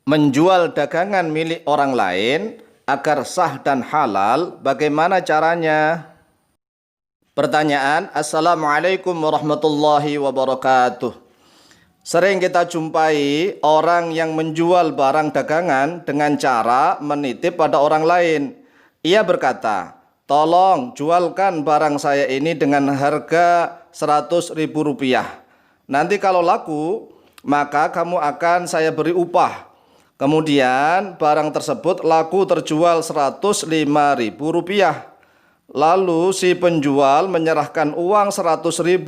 menjual dagangan milik orang lain agar sah dan halal, bagaimana caranya? Pertanyaan. Assalamualaikum warahmatullahi wabarakatuh. Sering kita jumpai orang yang menjual barang dagangan dengan cara menitip pada orang lain. Ia berkata, "Tolong jualkan barang saya ini dengan harga Rp100.000. Nanti kalau laku, maka kamu akan saya beri upah." Kemudian barang tersebut laku terjual Rp105.000. Lalu si penjual menyerahkan uang Rp100.000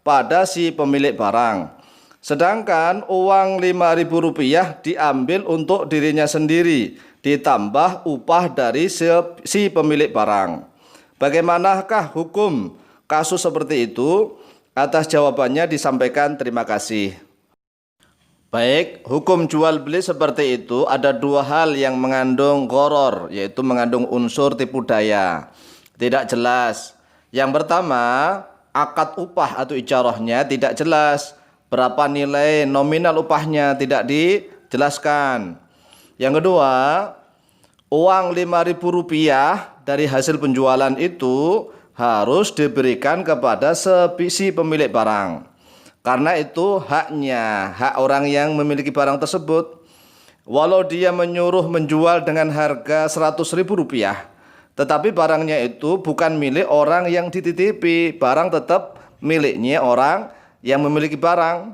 pada si pemilik barang. Sedangkan uang Rp5.000 diambil untuk dirinya sendiri, ditambah upah dari si pemilik barang. Bagaimanakah hukum kasus seperti itu? Atas jawabannya disampaikan terima kasih. Baik, hukum jual beli seperti itu ada dua hal yang mengandung gharar, yaitu mengandung unsur tipu daya. Tidak jelas. Yang pertama, akad upah atau ijarahnya tidak jelas. Berapa nilai nominal upahnya tidak dijelaskan. Yang kedua, uang Rp5.000 dari hasil penjualan itu harus diberikan kepada si pemilik barang. Karena itu haknya, hak orang yang memiliki barang tersebut. Walau dia menyuruh menjual dengan harga Rp100.000, tetapi barangnya itu bukan milik orang yang dititipi. Barang tetap miliknya orang yang memiliki barang.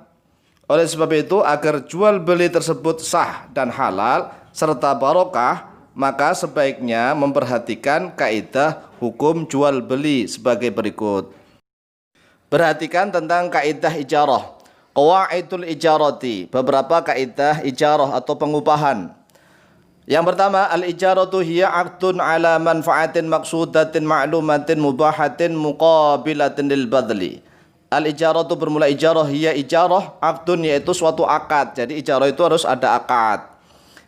Oleh sebab itu, agar jual beli tersebut sah dan halal serta barokah, maka sebaiknya memperhatikan kaidah hukum jual beli sebagai berikut. Perhatikan tentang kaidah ijarah. Qawaidul ijarati, beberapa kaidah ijarah atau pengupahan. Yang pertama, al-ijaratu hiya 'aqdun 'ala manfa'atin maqsudatin ma'lumatin mubahatin muqabilatin lil badli. Al-ijarah itu bermula ijarah, hiya ijarah, aqdun yaitu suatu akad. Jadi ijarah itu harus ada akad.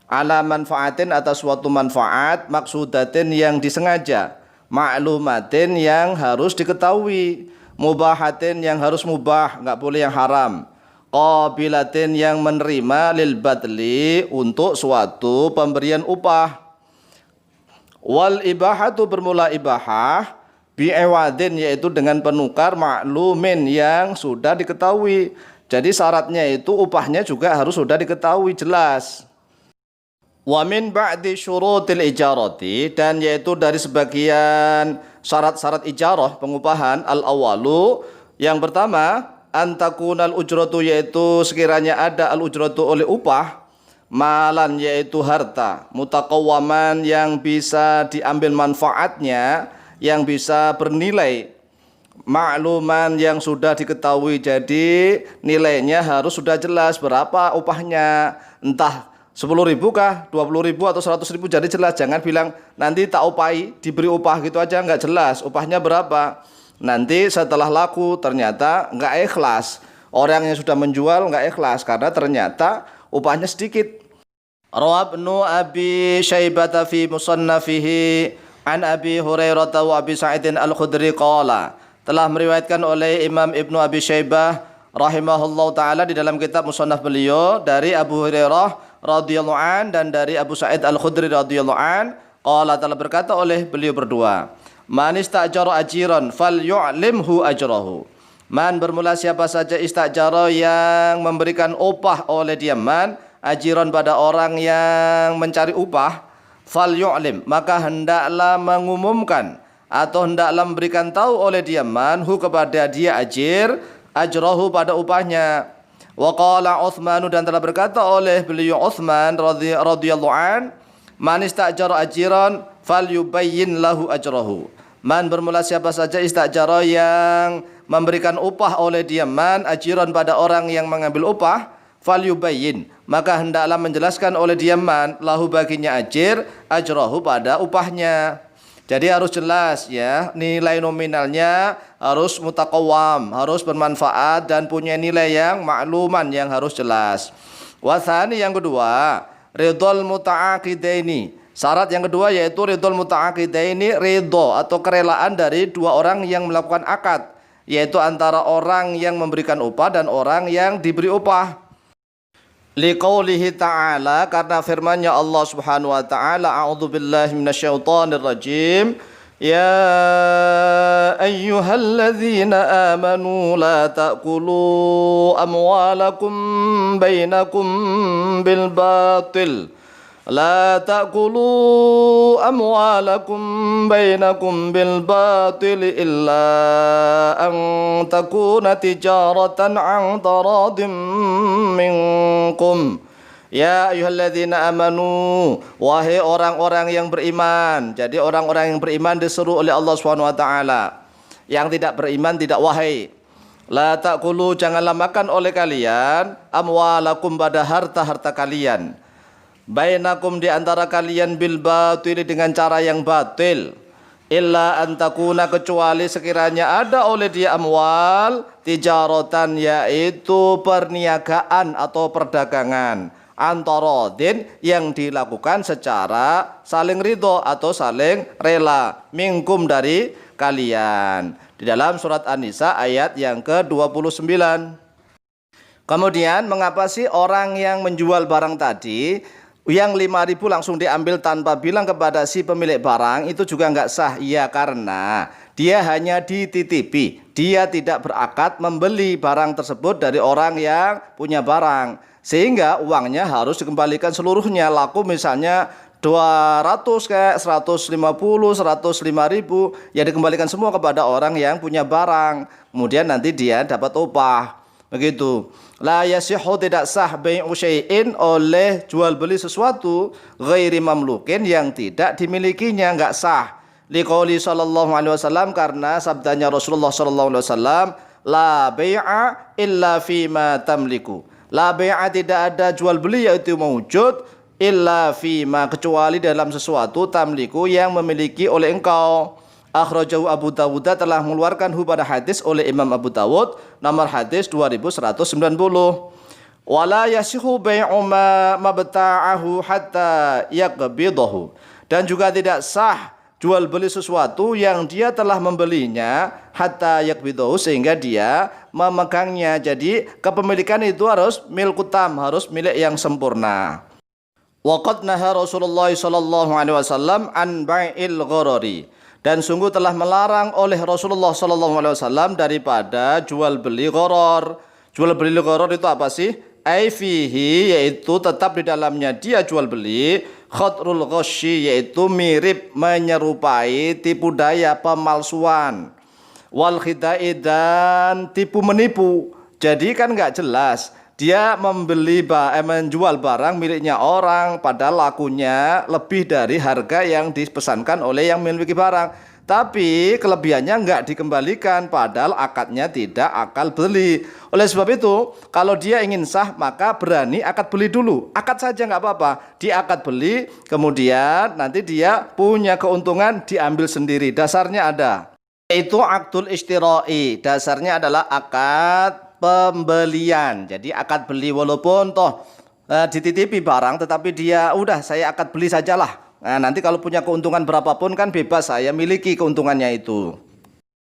Ala manfaatin atas suatu manfaat, maksudatin yang disengaja, ma'lumatin yang harus diketahui, mubahatin yang harus mubah, nggak boleh yang haram, qabilatin yang menerima lil badli untuk suatu pemberian upah. Wal ibahatu bermula ibahah, bi'ewadin yaitu dengan penukar maklumin yang sudah diketahui. Jadi syaratnya itu upahnya juga harus sudah diketahui jelas. Wa min ba'di syurutil ijarati, dan yaitu dari sebagian syarat-syarat ijarah pengupahan, al-awalu, yang pertama, antakunal ujratu yaitu sekiranya ada al-ujratu oleh upah, malan yaitu harta, mutaqawwaman yang bisa diambil manfaatnya, yang bisa bernilai, makluman yang sudah diketahui. Jadi nilainya harus sudah jelas berapa upahnya, entah 10.000 kah, 20.000 atau 100.000, jadi jelas. Jangan bilang nanti tak upahi, diberi upah gitu aja, nggak jelas upahnya berapa. Nanti setelah laku ternyata nggak ikhlas, orang yang sudah menjual nggak ikhlas karena ternyata upahnya sedikit. Rawa Ibnu Abi Syaibah fi musannafihi an Abi Hurairah wa Abi Sa'idin Al-Khudri qala, telah meriwayatkan oleh Imam Ibnu Abi Syaibah rahimahullah ta'ala di dalam kitab musannaf beliau dari Abu Hurairah radhiyallahu an dan dari Abu Sa'id Al-Khudri radhiyallahu an, qala, telah berkata oleh beliau berdua, man istajara ajiran fal yu'limhu ajrahu. Man bermula siapa saja istajara yang memberikan upah oleh dia, man ajiran pada orang yang mencari upah, fal yu'lim maka hendaklah mengumumkan atau hendaklah memberikan tahu oleh dia manhu kepada dia ajir, ajrahu pada upahnya. Wa qala Utsman, dan telah berkata oleh beliau Utsman radhiyallahu an, man istajara ajiran falyubayyin lahu ajrahu. Man bermula siapa saja istajara yang memberikan upah oleh dia, man ajiran pada orang yang mengambil upah, falyubayyin maka hendaklah menjelaskan oleh dia man lahu baginya ajir, ajrahu pada upahnya. Jadi harus jelas ya, nilai nominalnya harus mutaqawwam, harus bermanfaat dan punya nilai yang makluman yang harus jelas. Wasani, yang kedua, ridhol muta'aqidaini. Syarat yang kedua yaitu ridhol muta'aqidaini, ridho atau kerelaan dari dua orang yang melakukan akad, yaitu antara orang yang memberikan upah dan orang yang diberi upah. Liqaulihi ta'ala, karena firman-Nya Allah Subhanahu wa taala, a'udzubillahi minasyaitonir rajim. Ya ayyuhalladzina amanu la ta'kulu amwalakum bainakum bil batil. لا تأكلوا أموالكم بينكم بالباطل إلا أن تكون تجارة عن تراض منكم. Ya ayyuhalladzina amanu, wahai orang-orang yang beriman. Jadi orang-orang yang beriman disuruh oleh Allah Subhanahu wa taala. Yang tidak beriman tidak wahai. La ta'kulu, janganlah makan oleh kalian amwalakum, pada harta-harta kalian. Bainakum, di antara kalian, bil batil, dengan cara yang batil. Illa antakuna, kecuali sekiranya ada oleh dia amwal tijaratan, yaitu perniagaan atau perdagangan, antarodin, yang dilakukan secara saling ridho atau saling rela, minkum, dari kalian. Di dalam surat An-Nisa ayat yang ke-29. Kemudian mengapa sih orang yang menjual barang tadi yang 5.000 langsung diambil tanpa bilang kepada si pemilik barang, itu juga nggak sah? Ya, karena dia hanya dititipi, dia tidak berakad membeli barang tersebut dari orang yang punya barang, sehingga uangnya harus dikembalikan seluruhnya. Laku misalnya 200 kayak 150, 105.000, ya dikembalikan semua kepada orang yang punya barang, kemudian nanti dia dapat upah. Begitu. La yasihu, tidak sah bai'u syai'in, oleh jual beli sesuatu, ghairi mamlukin, yang tidak dimilikinya, enggak sah. Liqauli sallallahu alaihi wasallam, karena sabdanya Rasulullah sallallahu alaihi wasallam, la bai'a illa fima tamliku. La bai'a, tidak ada jual beli yaitu mewujud, illa fima, kecuali dalam sesuatu, tamliku, yang memiliki oleh engkau. Akhrajahu Abu Dawud, telah mengeluarkan pada hadis oleh Imam Abu Dawud, nomor hadis 2190. Wala yasihu bai'u ma mabta'ahu hatta yaqbidahu, dan juga tidak sah jual beli sesuatu yang dia telah membelinya hatta yaqbidahu, sehingga dia memegangnya. Jadi kepemilikan itu harus milkutam, harus milik yang sempurna. Waqad naha Rasulullah sallallahu alaihi wasallam an bai'il gharari, dan sungguh telah melarang oleh Rasulullah sallallahu alaihi wasallam daripada jual beli gharar. Jual beli gharar itu apa sih? Ai fihi, yaitu tetap di dalamnya dia jual beli, khatrul ghasyi, yaitu mirip, menyerupai tipu daya, pemalsuan, wal khidai, dan tipu menipu. Jadi kan nggak jelas. Dia menjual barang miliknya orang, padahal lakunya lebih dari harga yang dipesankan oleh yang memiliki barang. Tapi kelebihannya nggak dikembalikan, padahal akadnya tidak akad beli. Oleh sebab itu, kalau dia ingin sah, maka berani akad beli dulu. Akad saja nggak apa-apa, dia akad beli, kemudian nanti dia punya keuntungan, diambil sendiri. Dasarnya ada, yaitu akdul ishtira'i. Dasarnya adalah akad pembelian. Jadi akad beli, walaupun toh dititipi barang, tetapi dia udah, saya akad beli sajalah. Nah, nanti kalau punya keuntungan berapapun kan bebas, saya miliki keuntungannya itu.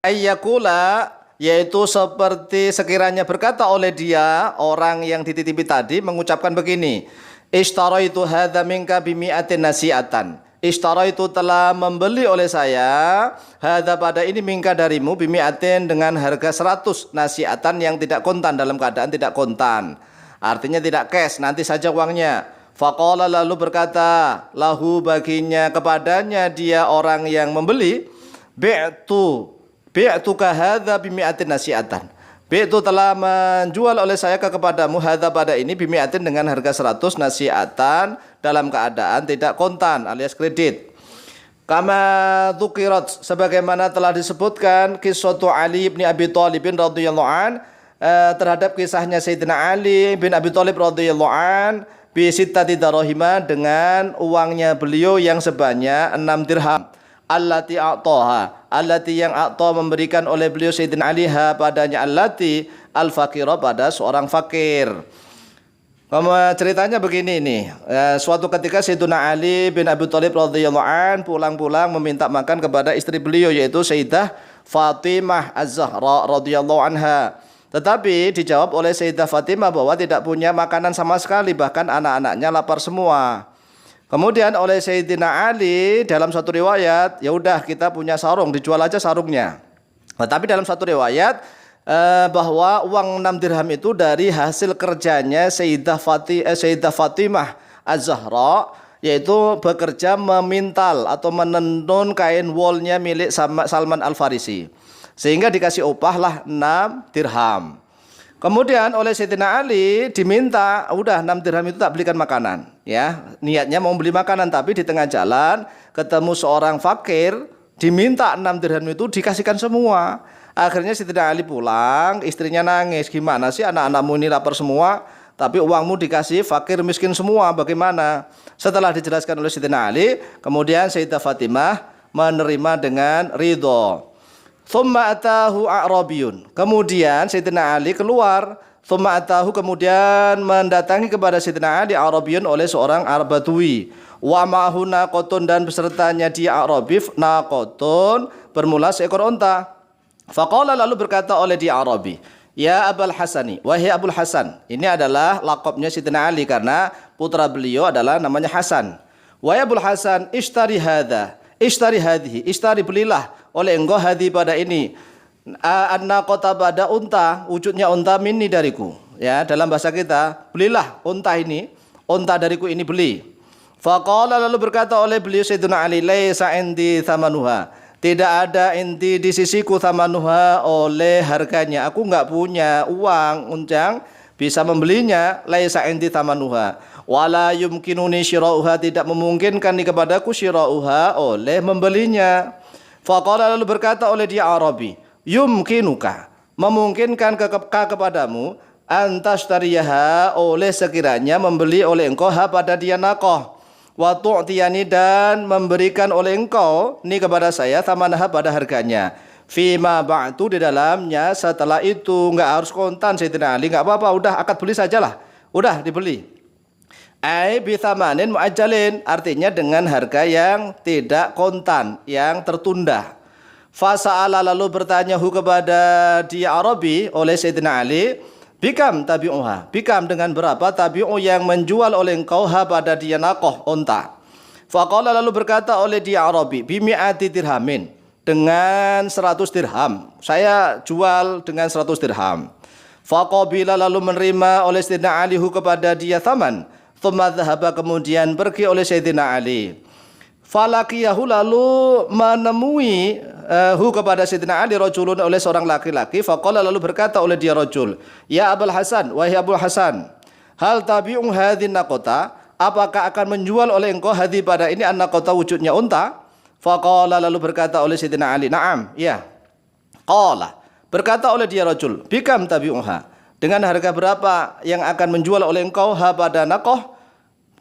Ayyakula, yaitu seperti sekiranya berkata oleh dia, orang yang dititipi tadi mengucapkan begini, ishtaraitu hadza minka bimi'atin nasi'atan. Ishtara, itu telah membeli oleh saya, hadza, pada ini, minka, darimu, bimi'atin, dengan harga 100, nasi'atan, yang tidak kontan, dalam keadaan tidak kontan, artinya tidak cash, nanti saja uangnya. Faqala, lalu berkata, lahu, baginya, kepadanya dia orang yang membeli, bi'tuka hadza bimi'atin nasi'atan. Bi'tu, telah menjual oleh saya kepadamu, hadza, pada ini, bimi'atin, dengan harga 100, nasi'atan, dalam keadaan tidak kontan alias kredit. Kama dzukirat, sebagaimana telah disebutkan kisatu Ali bin Abi Thalib radhiyallahu an, terhadap kisahnya Sayyidina Ali bin Abi Thalib radhiyallahu an, bi sittati darahima, dengan uangnya beliau yang sebanyak 6 dirham. Allati a'taha, allati, yang a'ta, memberikan oleh beliau Sayyidina Ali, ha, padanya, allati, al-faqira, pada seorang fakir. Ceritanya begini nih, suatu ketika Sayyidina Ali bin Abi Thalib radhiyallahu an pulang-pulang meminta makan kepada istri beliau, yaitu Sayyidah Fatimah Az-Zahra radhiyallahu anha. Tetapi dijawab oleh Sayyidah Fatimah bahwa tidak punya makanan sama sekali, bahkan anak-anaknya lapar semua. Kemudian oleh Sayyidina Ali dalam satu riwayat, ya udah kita punya sarung, dijual aja sarungnya. Tetapi dalam satu riwayat bahwa uang 6 dirham itu dari hasil kerjanya Sayyidah Fatimah Az-Zahra, yaitu bekerja memintal atau menenun kain wolnya milik Salman Al-Farisi, sehingga dikasih upah lah 6 dirham. Kemudian oleh Sayyidina Ali diminta, udah 6 dirham itu tak belikan makanan, ya. Niatnya mau beli makanan, tapi di tengah jalan ketemu seorang fakir, diminta 6 dirham itu dikasihkan semua. Akhirnya Sayyidina Ali pulang, istrinya nangis, gimana sih anak-anakmu ini lapar semua, tapi uangmu dikasih fakir miskin semua, bagaimana? Setelah dijelaskan oleh Sayyidina Ali, kemudian Sayyidah Fatimah menerima dengan ridho. Thumma atahu a'rabiyun. Kemudian Sayyidina Ali keluar. Thumma atahu, kemudian mendatangi kepada Sayyidina Ali a'rabiyun oleh seorang Arab Badui. Wa ma'ahu naqatun, dan besertanya dia Arabi naqatun, bermula seekor unta. Faqala, lalu berkata oleh dia Arabi, ya Abul Hasani, wahai Abul Hasan. Ini adalah lakopnya Sayyidina Ali karena putra beliau adalah namanya Hasan. Wahai Abul Hasan, ishtari hadha, ishtari hadhihi, ishtari, belilah oleh engkau hadhi pada ini, an-naqata, pada unta, wujudnya unta, minni, dariku. Ya, dalam bahasa kita, belilah unta ini, unta dariku ini, beli. Faqala, lalu berkata oleh beliau Sayyidina Ali, laisa indi thamanuha, tidak ada inti di sisiku thamanuha, oleh harganya. Aku enggak punya uang unjang bisa membelinya. Laisa indi thamanuha wala yumkinuni syirauha, tidak memungkinkan kepadaku syirauha, oleh membelinya. Faqala, lalu berkata oleh dia Arabi, yumkinuka, memungkinkan kepadamu, antastariyaha, oleh sekiranya membeli oleh engkau ha, pada dia naqah, wa tu'tiyani, dan memberikan oleh engkau ni kepada saya thamanaha, pada harganya, fima ba'tu, di dalamnya setelah itu. Enggak harus kontan Sayyidina Ali, enggak apa-apa, udah akad beli sajalah, udah dibeli. Ai bi thamanin muajjalin, artinya dengan harga yang tidak kontan, yang tertunda. Fasa'ala, lalu bertanya kepada dia Arabi oleh Sayyidina Ali, bikam tabi'uha, bikam, dengan berapa tabi'u, yang menjual oleh engkau ha, pada dia naqah, unta. Faqala, lalu berkata oleh dia Arabi, bimi'ati dirhamin, dengan 100 dirham, saya jual dengan 100 dirham. Faqabila, lalu menerima oleh Sayyidina Ali kepada dia thaman. Thumma dhahaba, kemudian pergi oleh Sayyidina Ali. Falakiyahu, lalu menemui kepada Sayyidina Ali rajulun, oleh seorang laki-laki. Faqala, lalu berkata oleh dia rajul, ya Abul Hasan, wahai Abul Hasan, hal tabi'un hadhin naqata, apakah akan menjual oleh engkau hadhi, pada ini, an-naqata, wujudnya unta? Faqala, lalu berkata oleh Sayyidina Ali, na'am, ya. Qala, berkata oleh dia rajul, bikam tabi'uha, dengan harga berapa yang akan menjual oleh engkau ha, pada naqah?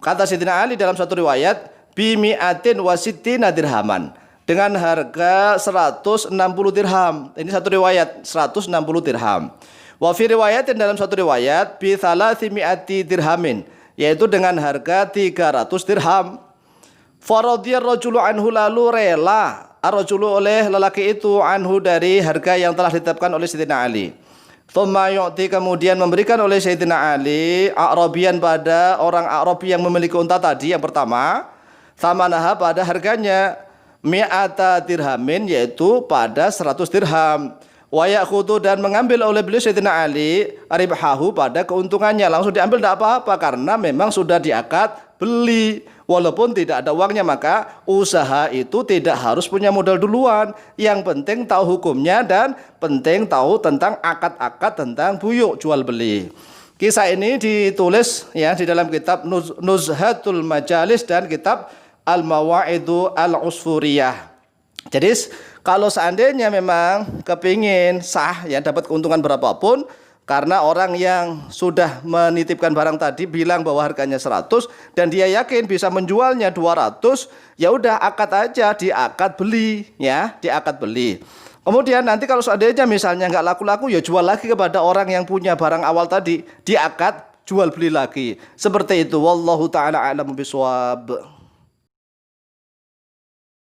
Kata Sayyidina Ali dalam satu riwayat, bimi'atin wa sittina dirhaman, dengan harga 160 dirham. Ini satu riwayat 160 dirham. Wa fi riwayatin, dalam satu riwayat, bi thalathimi'ati dirhamin, yaitu dengan harga 300 dirham. Faradiyar rajulu anhu, lalu rela ar-rajulu, oleh lelaki itu, anhu, dari harga yang telah ditetapkan oleh Sayyidina Ali. Thumma yu'ti, kemudian memberikan oleh Sayyidina Ali A'rabiyan, pada orang Arabi yang memiliki unta tadi yang pertama, thamanaha, pada harganya, mi'ata dirhamin, yaitu pada 100 dirham. Wa ya'khudhu, dan mengambil oleh beliau Sayyidina Ali ribhahu, pada keuntungannya, langsung diambil, tidak apa-apa, karena memang sudah diakad beli. Walaupun tidak ada uangnya, maka usaha itu tidak harus punya modal duluan. Yang penting tahu hukumnya, dan penting tahu tentang akad-akad tentang buyuk jual beli. Kisah ini ditulis ya di dalam kitab Nuzhatul Majalis dan kitab Al-Mawaidu Al-Usfuriyah. Jadi kalau seandainya memang kepingin sah, ya, dapat keuntungan berapapun, karena orang yang sudah menitipkan barang tadi bilang bahwa harganya 100 dan dia yakin bisa menjualnya 200, ya udah akad aja, diakad beli, ya, diakad beli. Kemudian nanti kalau seandainya misalnya nggak laku-laku, ya jual lagi kepada orang yang punya barang awal tadi, diakad jual beli lagi. Seperti itu. Wallahu taala a'lamu bishawab.